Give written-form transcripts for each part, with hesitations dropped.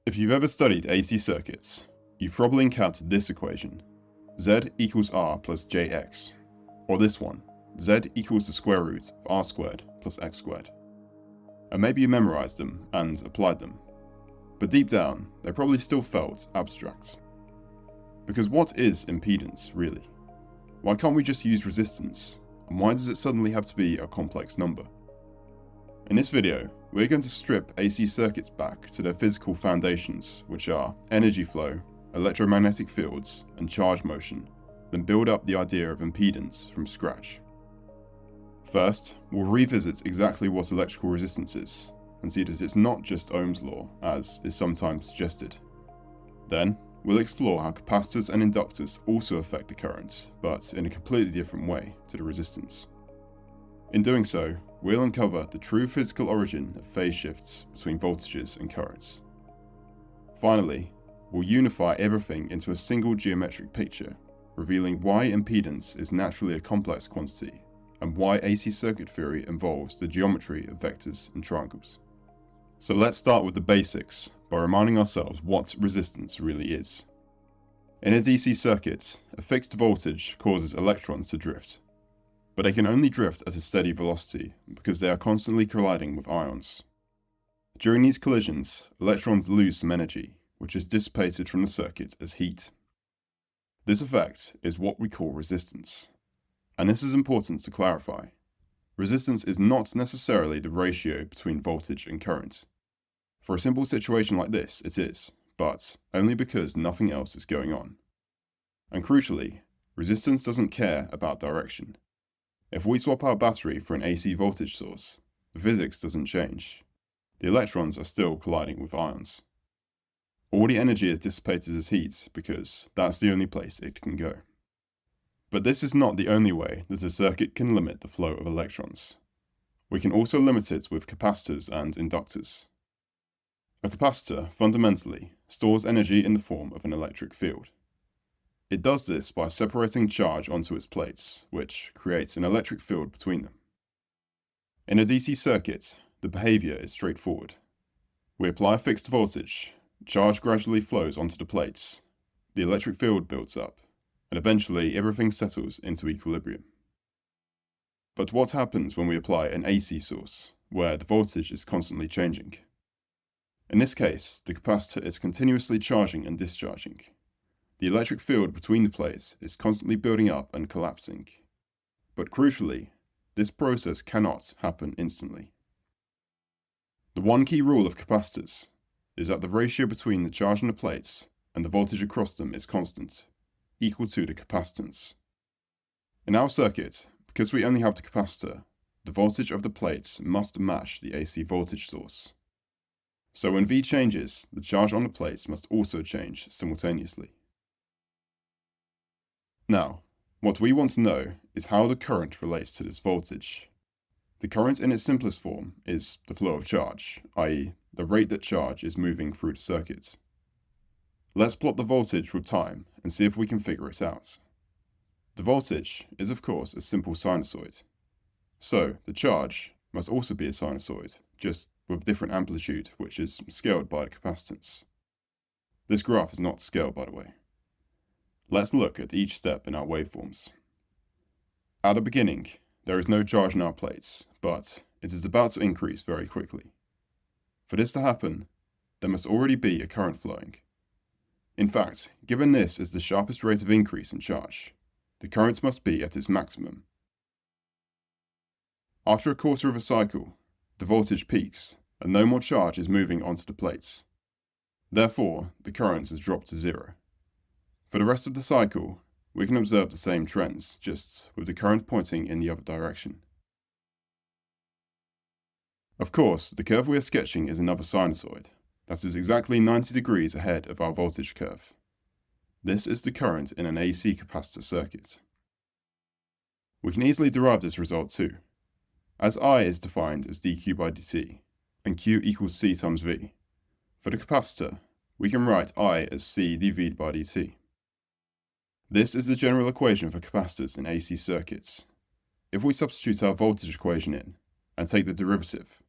If you've ever studied AC circuits, you've probably encountered this equation, Z equals R plus JX, or this one, Z equals the square root of R squared plus X squared. And maybe you memorized them and applied them, but deep down, they probably still felt abstract. Because what is impedance, really? Why can't we just use resistance, and why does it suddenly have to be a complex number? In this video, we're going to strip AC circuits back to their physical foundations, which are energy flow, electromagnetic fields, and charge motion, then build up the idea of impedance from scratch. First, we'll revisit exactly what electrical resistance is, and see that it's not just Ohm's law, as is sometimes suggested. Then, we'll explore how capacitors and inductors also affect the current, but in a completely different way to the resistance. In doing so, we'll uncover the true physical origin of phase shifts between voltages and currents. Finally, we'll unify everything into a single geometric picture, revealing why impedance is naturally a complex quantity, and why AC circuit theory involves the geometry of vectors and triangles. So let's start with the basics, by reminding ourselves what resistance really is. In a DC circuit, a fixed voltage causes electrons to drift. But they can only drift at a steady velocity because they are constantly colliding with ions. During these collisions, electrons lose some energy, which is dissipated from the circuit as heat. This effect is what we call resistance. And this is important to clarify. Resistance is not necessarily the ratio between voltage and current. For a simple situation like this, it is, but only because nothing else is going on. And crucially, resistance doesn't care about direction. If we swap our battery for an AC voltage source, the physics doesn't change. The electrons are still colliding with ions. All the energy is dissipated as heat because that's the only place it can go. But this is not the only way that a circuit can limit the flow of electrons. We can also limit it with capacitors and inductors. A capacitor, fundamentally, stores energy in the form of an electric field. It does this by separating charge onto its plates, which creates an electric field between them. In a DC circuit, the behavior is straightforward. We apply a fixed voltage, charge gradually flows onto the plates, the electric field builds up, and eventually everything settles into equilibrium. But what happens when we apply an AC source, where the voltage is constantly changing? In this case, the capacitor is continuously charging and discharging. The electric field between the plates is constantly building up and collapsing. But crucially, this process cannot happen instantly. The one key rule of capacitors is that the ratio between the charge on the plates and the voltage across them is constant, equal to the capacitance. In our circuit, because we only have the capacitor, the voltage of the plates must match the AC voltage source. So when V changes, the charge on the plates must also change simultaneously. Now, what we want to know is how the current relates to this voltage. The current in its simplest form is the flow of charge, i.e., the rate that charge is moving through the circuit. Let's plot the voltage with time and see if we can figure it out. The voltage is of course a simple sinusoid. So the charge must also be a sinusoid, just with different amplitude, which is scaled by the capacitance. This graph is not scaled, by the way. Let's look at each step in our waveforms. At the beginning, there is no charge in our plates, but it is about to increase very quickly. For this to happen, there must already be a current flowing. In fact, given this is the sharpest rate of increase in charge, the current must be at its maximum. After a quarter of a cycle, the voltage peaks, and no more charge is moving onto the plates. Therefore, the current has dropped to zero. For the rest of the cycle, we can observe the same trends, just with the current pointing in the other direction. Of course, the curve we are sketching is another sinusoid, that is exactly 90 degrees ahead of our voltage curve. This is the current in an AC capacitor circuit. We can easily derive this result too, as I is defined as dq by dt, and q equals c times v. For the capacitor, we can write I as c dV by dt. This is the general equation for capacitors in AC circuits. If we substitute our voltage equation in, and take the derivative,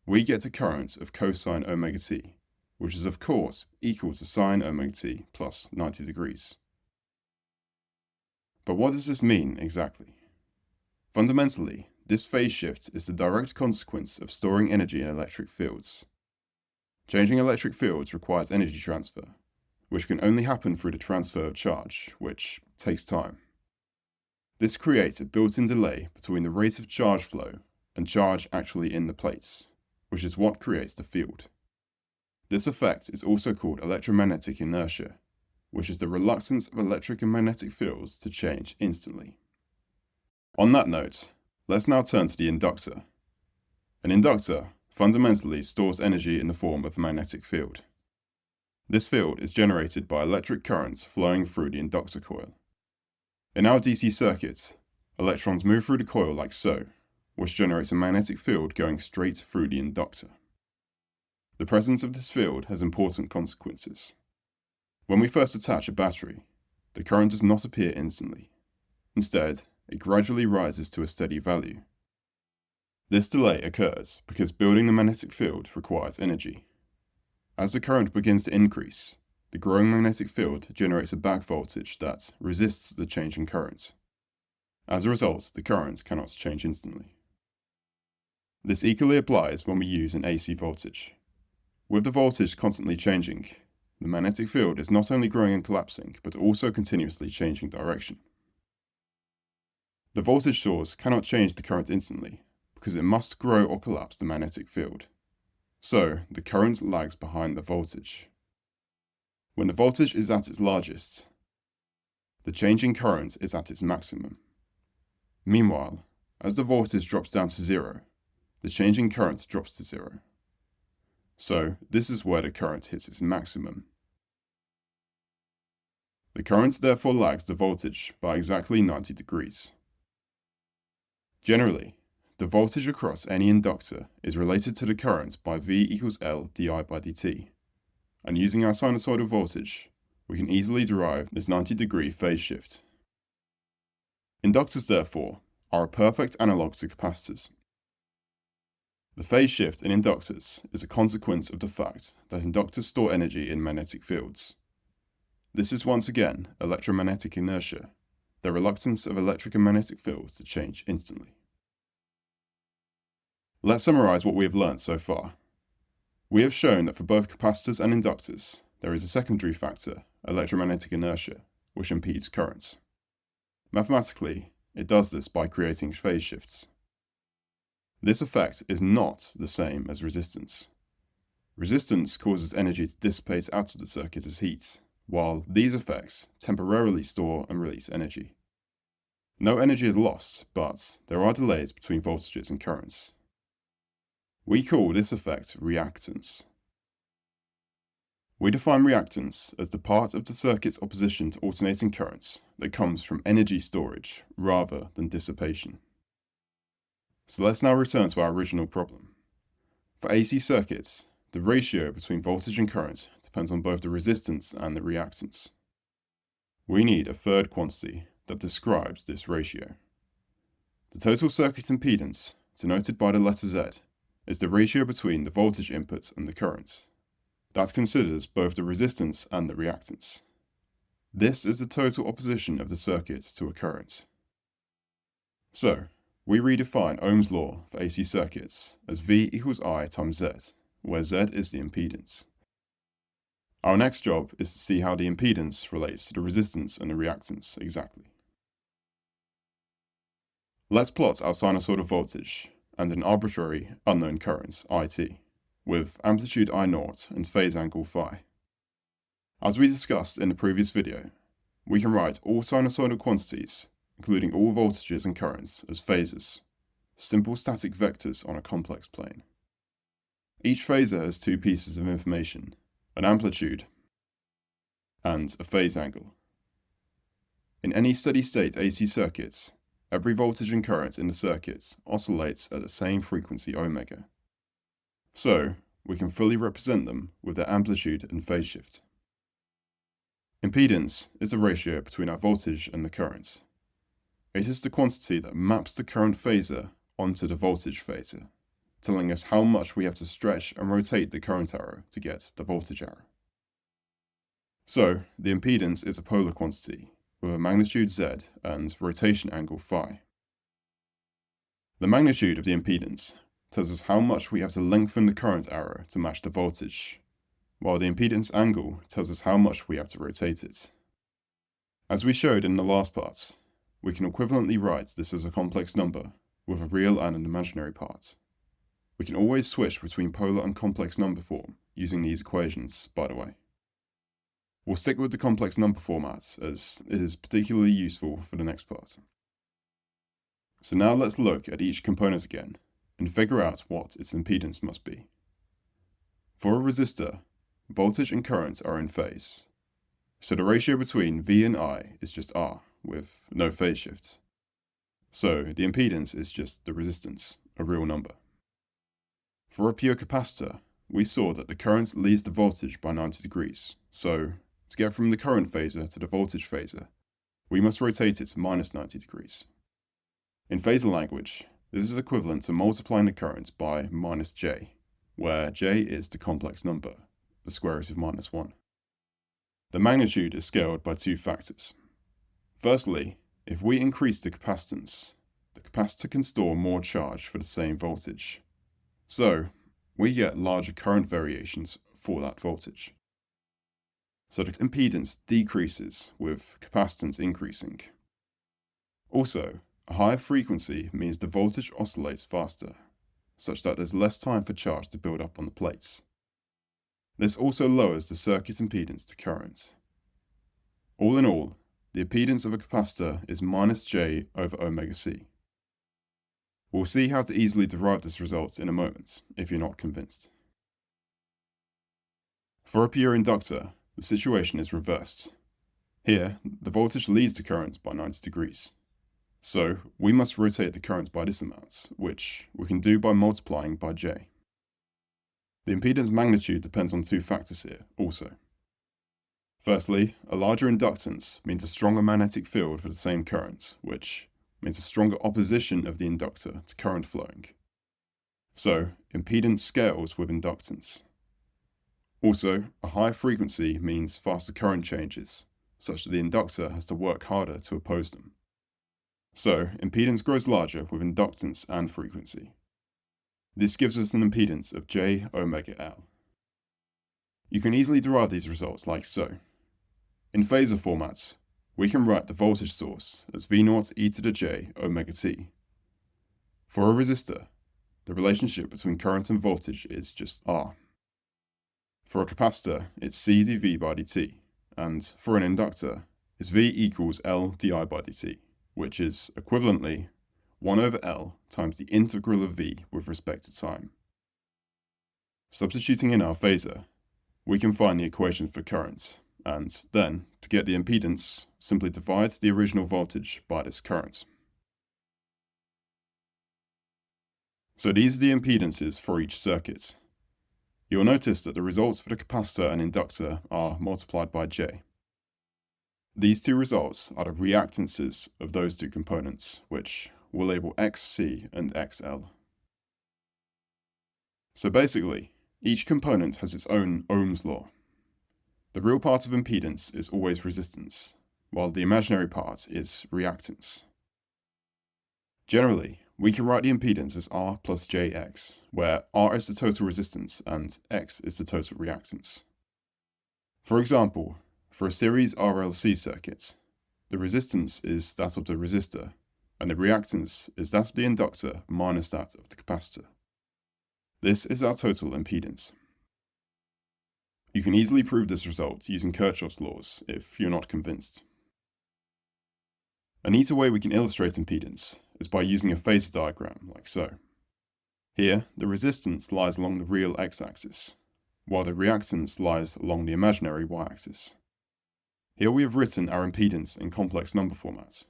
we get a current of cosine omega t, which is of course equal to sine omega t plus 90 degrees. But what does this mean exactly? Fundamentally, this phase shift is the direct consequence of storing energy in electric fields. Changing electric fields requires energy transfer, which can only happen through the transfer of charge, which takes time. This creates a built-in delay between the rate of charge flow and charge actually in the plates, which is what creates the field. This effect is also called electromagnetic inertia, which is the reluctance of electric and magnetic fields to change instantly. On that note, let's now turn to the inductor. An inductor fundamentally stores energy in the form of a magnetic field. This field is generated by electric currents flowing through the inductor coil. In our DC circuit, electrons move through the coil like so, which generates a magnetic field going straight through the inductor. The presence of this field has important consequences. When we first attach a battery, the current does not appear instantly. Instead, it gradually rises to a steady value. This delay occurs because building the magnetic field requires energy. As the current begins to increase, the growing magnetic field generates a back voltage that resists the change in current. As a result, the current cannot change instantly. This equally applies when we use an AC voltage. With the voltage constantly changing, the magnetic field is not only growing and collapsing, but also continuously changing direction. The voltage source cannot change the current instantly, because it must grow or collapse the magnetic field. So, the current lags behind the voltage. When the voltage is at its largest, the change in current is at its maximum. Meanwhile, as the voltage drops down to zero, the change in current drops to zero. So, this is where the current hits its maximum. The current therefore lags the voltage by exactly 90 degrees. Generally, the voltage across any inductor is related to the current by V equals L di by dt, and using our sinusoidal voltage, we can easily derive this 90-degree phase shift. Inductors, therefore, are a perfect analog to capacitors. The phase shift in inductors is a consequence of the fact that inductors store energy in magnetic fields. This is once again electromagnetic inertia, the reluctance of electric and magnetic fields to change instantly. Let's summarize what we have learned so far. We have shown that for both capacitors and inductors, there is a secondary factor, electromagnetic inertia, which impedes currents. Mathematically, it does this by creating phase shifts. This effect is not the same as resistance. Resistance causes energy to dissipate out of the circuit as heat, while these effects temporarily store and release energy. No energy is lost, but there are delays between voltages and currents. We call this effect reactance. We define reactance as the part of the circuit's opposition to alternating currents that comes from energy storage rather than dissipation. So let's now return to our original problem. For AC circuits, the ratio between voltage and current depends on both the resistance and the reactance. We need a third quantity that describes this ratio. The total circuit impedance, denoted by the letter Z, is the ratio between the voltage input and the current. That considers both the resistance and the reactance. This is the total opposition of the circuit to a current. So, we redefine Ohm's law for AC circuits as V equals I times Z, where Z is the impedance. Our next job is to see how the impedance relates to the resistance and the reactance exactly. Let's plot our sinusoidal voltage and an arbitrary unknown current, IT, with amplitude I0 and phase angle phi. As we discussed in the previous video, we can write all sinusoidal quantities, including all voltages and currents, as phasors, simple static vectors on a complex plane. Each phasor has two pieces of information, an amplitude and a phase angle. In any steady-state AC circuit, every voltage and current in the circuit oscillates at the same frequency omega. So, we can fully represent them with their amplitude and phase shift. Impedance is the ratio between our voltage and the current. It is the quantity that maps the current phasor onto the voltage phasor, telling us how much we have to stretch and rotate the current arrow to get the voltage arrow. So, the impedance is a polar quantity with a magnitude Z and rotation angle phi. The magnitude of the impedance tells us how much we have to lengthen the current arrow to match the voltage, while the impedance angle tells us how much we have to rotate it. As we showed in the last part, we can equivalently write this as a complex number with a real and an imaginary part. We can always switch between polar and complex number form using these equations, by the way. We'll stick with the complex number format as it is particularly useful for the next part. So now let's look at each component again and figure out what its impedance must be. For a resistor, voltage and current are in phase, so the ratio between V and I is just R with no phase shift. So the impedance is just the resistance, a real number. For a pure capacitor, we saw that the current leads the voltage by 90 degrees, so to get from the current phasor to the voltage phasor, we must rotate it minus 90 degrees. In phasor language, this is equivalent to multiplying the current by minus J, where J is the complex number, the square root of minus 1. The magnitude is scaled by two factors. Firstly, if we increase the capacitance, the capacitor can store more charge for the same voltage. So, we get larger current variations for that voltage. So the impedance decreases with capacitance increasing. Also, a higher frequency means the voltage oscillates faster, such that there's less time for charge to build up on the plates. This also lowers the circuit impedance to current. All in all, the impedance of a capacitor is minus J over omega C. We'll see how to easily derive this result in a moment, if you're not convinced. For a pure inductor, the situation is reversed. Here, the voltage leads the current by 90 degrees. So, we must rotate the current by this amount, which we can do by multiplying by J. The impedance magnitude depends on two factors here, also. Firstly, a larger inductance means a stronger magnetic field for the same current, which means a stronger opposition of the inductor to current flowing. So, impedance scales with inductance. Also, a higher frequency means faster current changes, such that the inductor has to work harder to oppose them. So, impedance grows larger with inductance and frequency. This gives us an impedance of J omega L. You can easily derive these results like so. In phasor format, we can write the voltage source as V0 e to the j omega t. For a resistor, the relationship between current and voltage is just R. For a capacitor, it's C dV by dt, and for an inductor, it's V equals L di by dt, which is equivalently 1 over L times the integral of V with respect to time. Substituting in our phasor, we can find the equation for current, and then, to get the impedance, simply divide the original voltage by this current. So these are the impedances for each circuit. You'll notice that the results for the capacitor and inductor are multiplied by J. These two results are the reactances of those two components, which we'll label XC and XL. So basically, each component has its own Ohm's law. The real part of impedance is always resistance, while the imaginary part is reactance. Generally, we can write the impedance as R plus Jx, where R is the total resistance and X is the total reactance. For example, for a series RLC circuit, the resistance is that of the resistor, and the reactance is that of the inductor minus that of the capacitor. This is our total impedance. You can easily prove this result using Kirchhoff's laws if you're not convinced. A neater way we can illustrate impedance is by using a phasor diagram like so. Here, the resistance lies along the real x-axis, while the reactance lies along the imaginary y-axis. Here we have written our impedance in complex number format,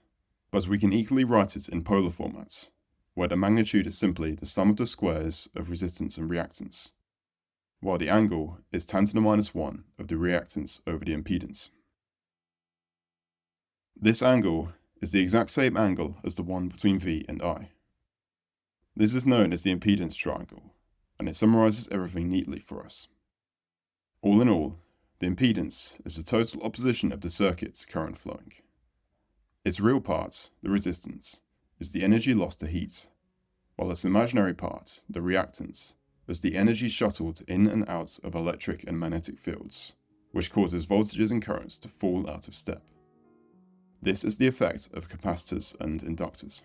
but we can equally write it in polar format, where the magnitude is simply the sum of the squares of resistance and reactance, while the angle is tan to the minus 1 of the reactance over the impedance. This angle is the exact same angle as the one between V and I. This is known as the impedance triangle, and it summarizes everything neatly for us. All in all, the impedance is the total opposition of the circuit's current flowing. Its real part, the resistance, is the energy lost to heat, while its imaginary part, the reactance, is the energy shuttled in and out of electric and magnetic fields, which causes voltages and currents to fall out of step. This is the effect of capacitors and inductors.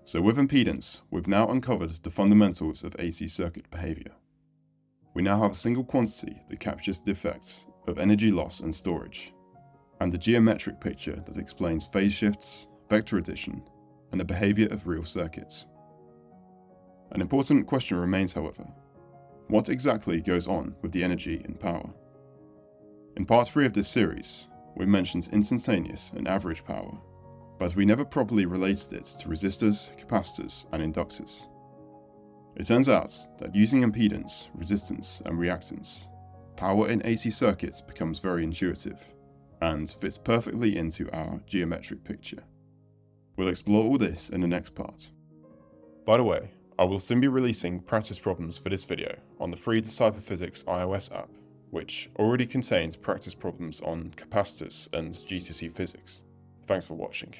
So with impedance, we've now uncovered the fundamentals of AC circuit behavior. We now have a single quantity that captures the effects of energy loss and storage, and a geometric picture that explains phase shifts, vector addition, and the behavior of real circuits. An important question remains, however. What exactly goes on with the energy and power? In part 3 of this series, we mentioned instantaneous and average power, but we never properly related it to resistors, capacitors, and inductors. It turns out that using impedance, resistance, and reactance, power in AC circuits becomes very intuitive, and fits perfectly into our geometric picture. We'll explore all this in the next part. By the way, I will soon be releasing practice problems for this video on the free Decipher Physics iOS app, which already contains practice problems on capacitors and GTC physics. Thanks for watching.